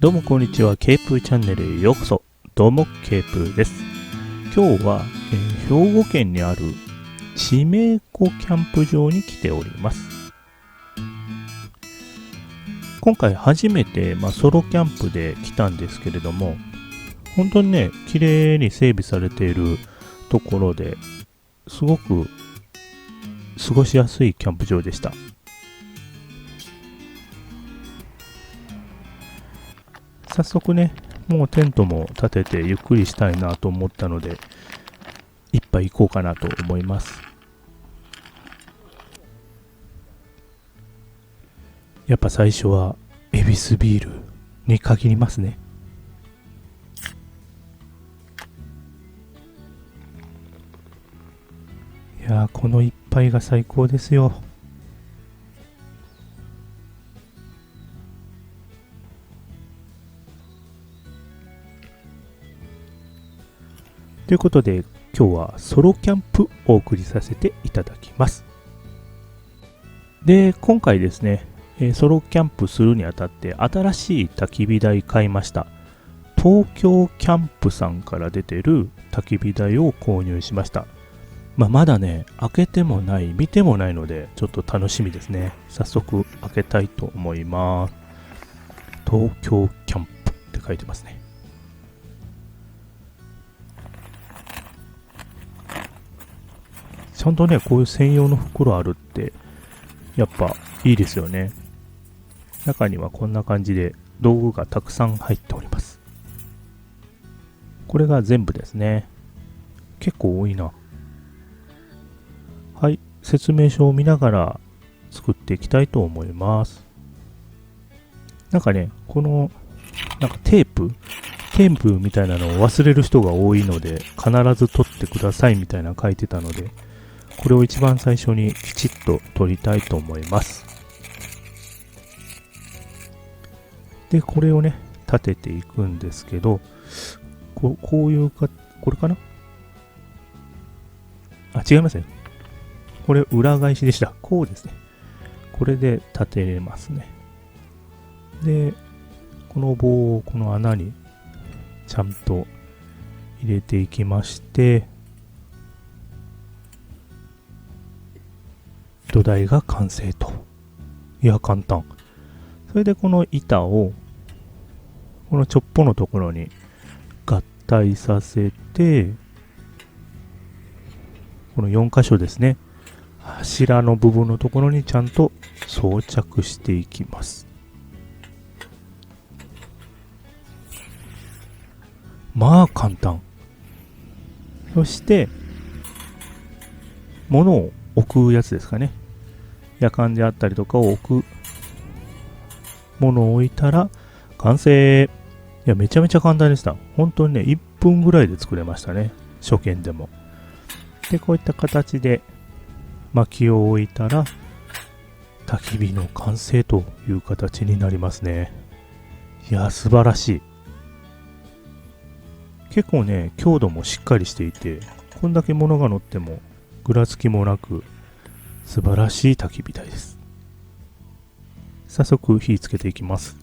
どうもこんにちは、ケープチャンネルへようこそ。どうもケープです。今日は、兵庫県にある地名湖キャンプ場に来ております。今回初めて、ソロキャンプで来たんですけれども、本当にね、綺麗に整備されているところですごく過ごしやすいキャンプ場でした。早速ね、もうテントも立ててゆっくりしたいなと思ったので、一杯行こうかなと思います。やっぱ最初はエビスビールに限りますね。いやー、この一杯が最高ですよ。ということで今日はソロキャンプをお送りさせていただきます。で、今回ですね、ソロキャンプするにあたって新しい焚き火台買いました。東京キャンプさんから出てる焚き火台を購入しました。まだね、開けてもない、見てもないので、ちょっと楽しみですね。早速開けたいと思います。東京キャンプって書いてますね。ちゃんとね、こういう専用の袋あるって、やっぱいいですよね。中にはこんな感じで道具がたくさん入っております。これが全部ですね。結構多いな。はい、説明書を見ながら作っていきたいと思います。なんかね、このテープみたいなのを忘れる人が多いので、必ず取ってくださいみたいな書いてたので、これを一番最初にきちっと取りたいと思います。で、これをね、立てていくんですけど、こういうか、これかなあ、違いますね。これ裏返しでした。こうですね。これで立てれますね。で、この棒をこの穴にちゃんと入れていきまして、土台が完成と。いや、簡単。それでこの板を、このチョッポのところに合体させて、この4箇所ですね。柱の部分のところにちゃんと装着していきます。まあ簡単。そして、物を置くやつですかね。夜間であったりとかを置くものを置いたら完成。いや、めちゃめちゃ簡単でした。本当にね、1分ぐらいで作れましたね。初見でも。で、こういった形で薪を置いたら焚き火の完成という形になりますね。いや、素晴らしい。結構ね、強度もしっかりしていて、こんだけ物が乗ってもぐらつきもなく、素晴らしい焚き火台です。早速火つけていきます。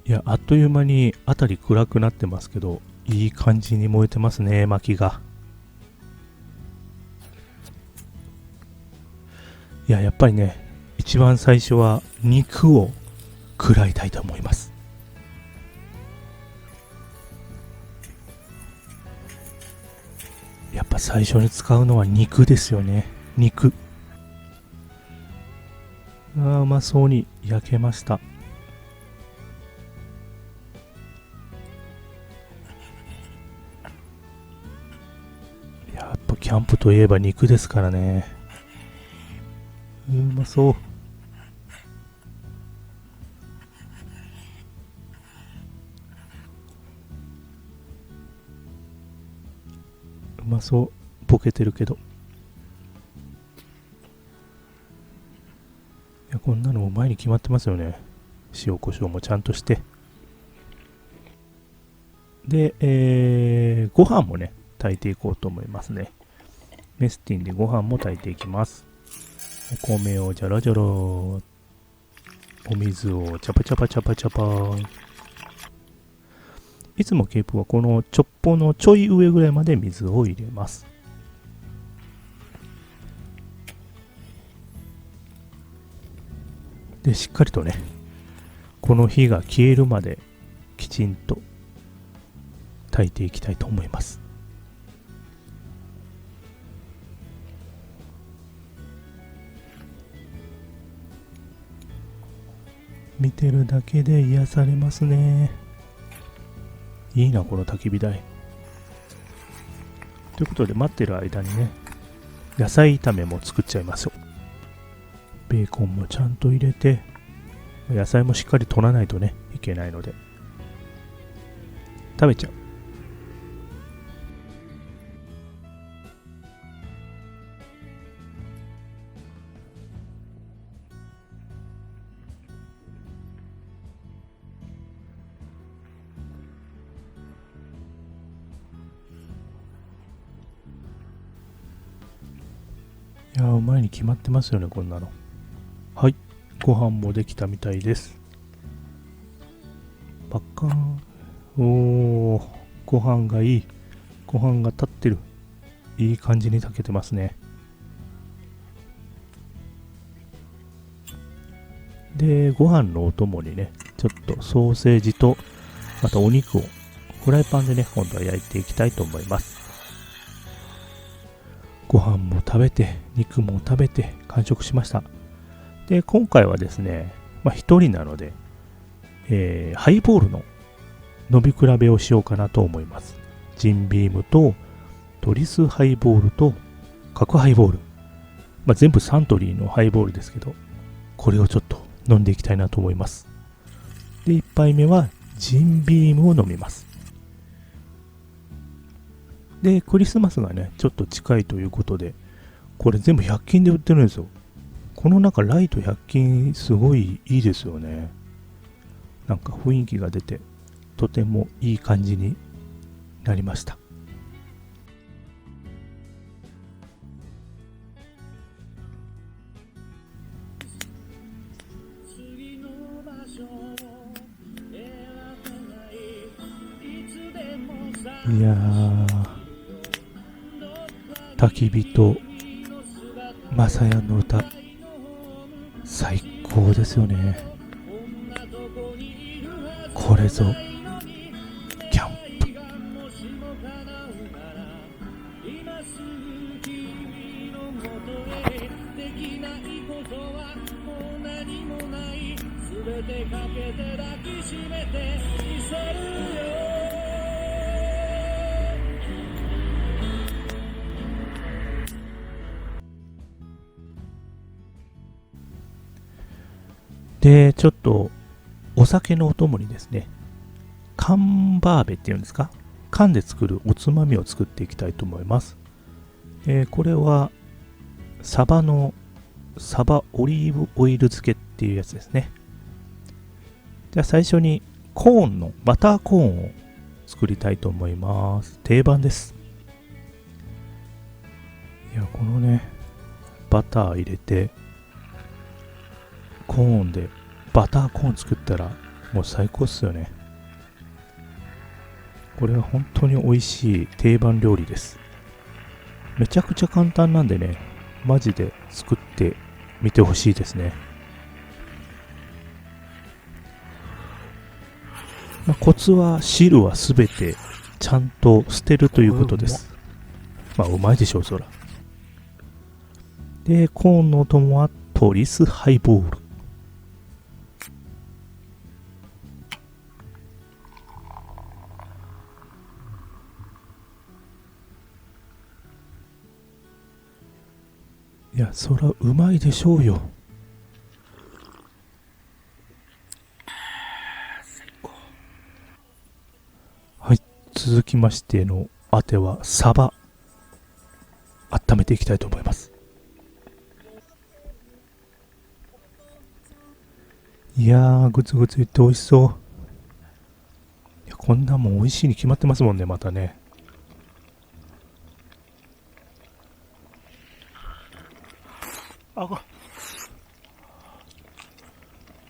いや、あっという間に辺り暗くなってますけど、いい感じに燃えてますね、薪が。いや、やっぱりね、一番最初は肉を食らいたいと思います。やっぱ最初に使うのは肉ですよね。肉。うまそうに焼けました。やっぱキャンプといえば肉ですからね。うまそう。うまそう。ボケてるけど。いや、こんなのも前に決まってますよね。塩コショウもちゃんとして。で、ご飯もね、炊いていこうと思いますね。メスティンでご飯も炊いていきます。お米をジャラジャラ、お水をチャパチャパチャパチャパ。いつもケープはこのチョッポのちょい上ぐらいまで水を入れます。で、しっかりとね、この火が消えるまできちんと炊いていきたいと思います。見てるだけで癒されますね。いいな、この焚き火台。ということで、待ってる間にね、野菜炒めも作っちゃいましょう。ベーコンもちゃんと入れて、野菜もしっかり取らないとね、いけないので。食べちゃう。いやー、うまいに決まってますよね、こんなの。はい、ご飯もできたみたいです。パッカーン。おー、ご飯がいい。ご飯が立ってる。いい感じに炊けてますね。で、ご飯のお供にね、ちょっとソーセージと、またお肉をフライパンでね、今度は焼いていきたいと思います。ご飯も食べて、肉も食べて、完食しました。で、今回はですね、一人なので、ハイボールの飲み比べをしようかなと思います。ジンビームとトリスハイボールと角ハイボール。全部サントリーのハイボールですけど、これをちょっと飲んでいきたいなと思います。で、1杯目はジンビームを飲みます。で、クリスマスがね、ちょっと近いということで、これ全部100均で売ってるんですよ。この中ライト100均すごいいいですよね。なんか雰囲気が出て、とてもいい感じになりました。いやー、焚き火とマサヤの歌、最高ですよね。これぞキャンプ。で、ちょっとお酒のお供にですね、缶バーベっていうんですか、缶で作るおつまみを作っていきたいと思います。これはサバオリーブオイル漬けっていうやつですね。じゃあ最初にバターコーンを作りたいと思います。定番です。いや、このね、バター入れて、コーンでバターコーン作ったらもう最高っすよね。これは本当に美味しい定番料理です。めちゃくちゃ簡単なんでね、マジで作ってみてほしいですね。コツは汁はすべてちゃんと捨てるということです。うまいでしょう、そら。で、コーンのお供はトリスハイボール。いや、そらうまいでしょうよ。最高。はい、続きましてのあてはサバ。温めていきたいと思います。いやー、グツグツいって美味しそう。いや、こんなもん美味しいに決まってますもんね、またね。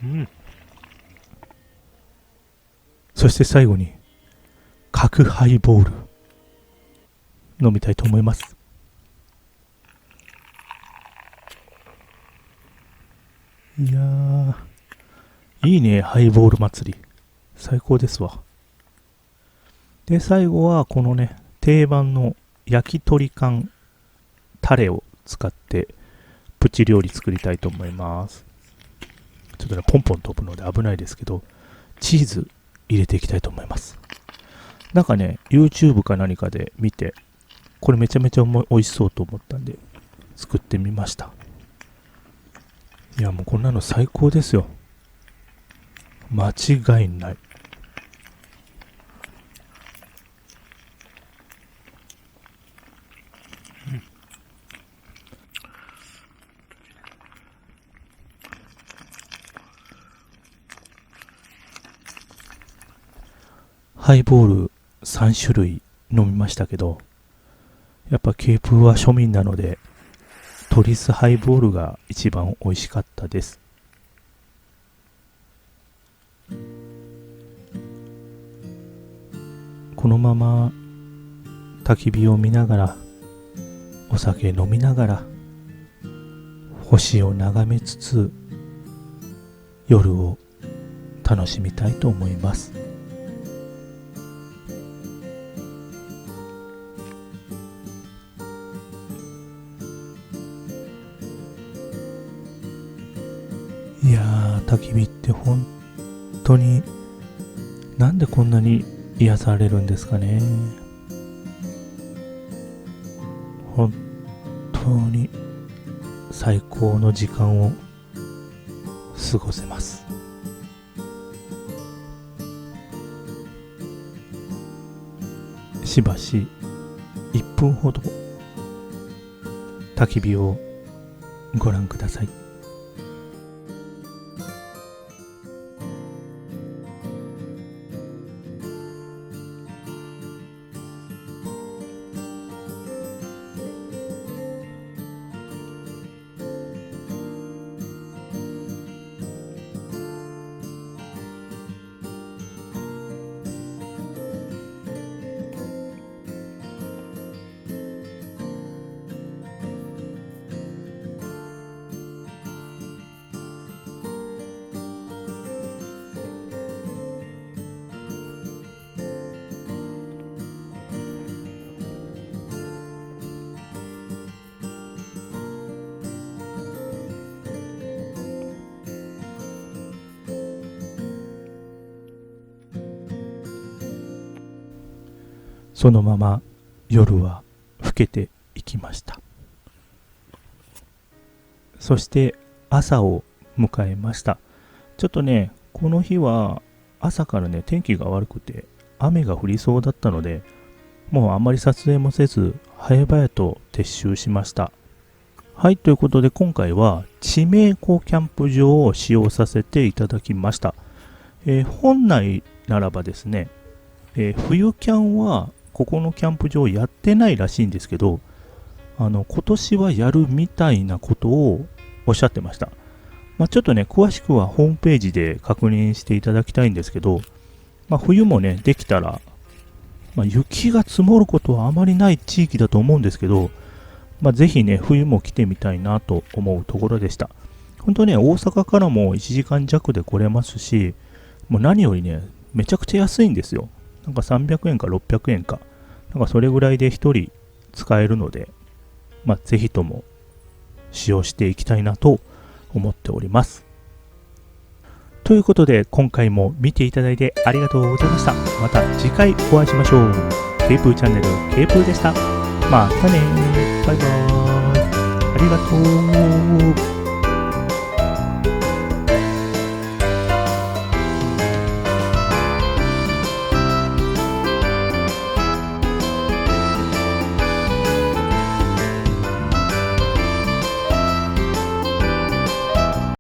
うん。そして最後に、角ハイボール、飲みたいと思います。いやー、いいね、ハイボール祭り。最高ですわ。で、最後はこのね、定番の焼き鳥缶タレを使ってプチ料理作りたいと思います。ちょっとね、ポンポン飛ぶので危ないですけど、チーズ入れていきたいと思います。なんかね、YouTube か何かで見て、これめちゃめちゃ美味しそうと思ったんで、作ってみました。いや、もうこんなの最高ですよ。間違いない。ハイボール3種類飲みましたけど、やっぱケープは庶民なので、トリスハイボールが一番美味しかったです。このまま焚き火を見ながら、お酒飲みながら、星を眺めつつ、夜を楽しみたいと思います。いやー、焚き火って本当になんでこんなに癒されるんですかね。本当に最高の時間を過ごせます。しばし1分ほど焚き火をご覧ください。そのまま夜は更けていきました。そして朝を迎えました。ちょっとね、この日は朝からね、天気が悪くて雨が降りそうだったので、もうあんまり撮影もせず、早々と撤収しました。はい、ということで今回は地名湖キャンプ場を使用させていただきました。本来ならばですね、冬キャンはここのキャンプ場やってないらしいんですけど、今年はやるみたいなことをおっしゃってました。ちょっとね、詳しくはホームページで確認していただきたいんですけど、冬もね、できたら、雪が積もることはあまりない地域だと思うんですけど、ぜひね、冬も来てみたいなと思うところでした。本当ね、大阪からも1時間弱で来れますし、もう何よりね、めちゃくちゃ安いんですよ。なんか300円か600円か、なんかそれぐらいで1人使えるので、ぜひとも使用していきたいなと思っております。ということで、今回も見ていただいてありがとうございました。また次回お会いしましょう。ケープーチャンネル、ケープーでした。またねー。バイバーイ。ありがとう。